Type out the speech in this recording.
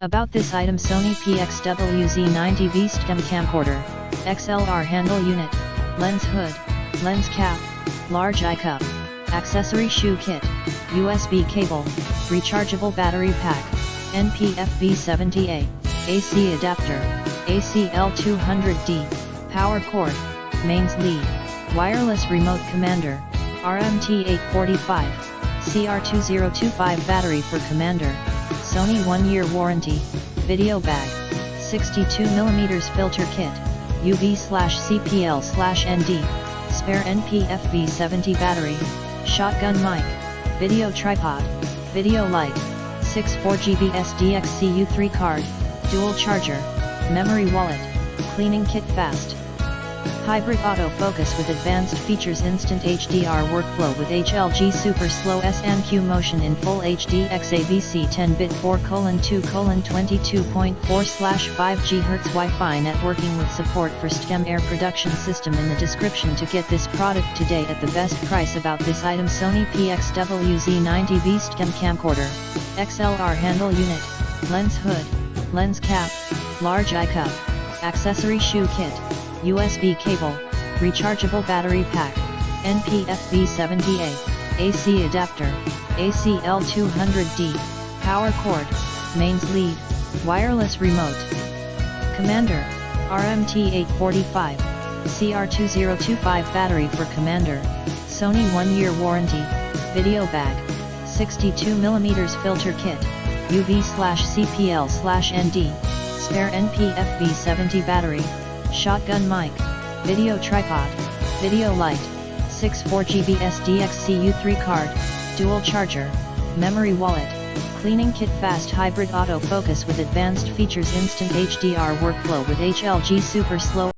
About this item: Sony PXW-Z90V SDHC camcorder, XLR handle unit, lens hood, lens cap, large eye cup, accessory shoe kit, USB cable, rechargeable battery pack, NPFV70A, AC adapter, ACL200D, power cord, mains lead, wireless remote commander, RMT845, CR2025 battery for commander, Sony 1-year warranty, video bag, 62mm filter kit, UV/CPL/ND, spare NPFV70 battery, shotgun mic, video tripod, video light, 64GB SDHC U3 card, dual charger, memory wallet, cleaning kit fast. Hybrid autofocus with advanced features, instant HDR workflow with HLG super slow SNQ motion in full HD XAVC 10-bit 4:22.4/5 GHz Wi-Fi networking with support for SDCAM air production system in the description to get this product today at the best price. About this item: Sony PXW-Z90V SDCAM camcorder, XLR handle unit, lens hood, lens cap, large eye cup, accessory shoe kit, USB cable, rechargeable battery pack, NPFV70A, AC adapter, ACL200D, power cord, mains lead, wireless remote. Commander, RMT845, CR2025 battery for commander, Sony 1-year warranty, video bag, 62mm filter kit, UV/CPL/ND, spare NPFV70 battery, shotgun mic, video tripod, video light, 64GB SDHC U3 card, dual charger, memory wallet, cleaning kit fast. Hybrid autofocus with advanced features, instant HDR workflow with HLG super slow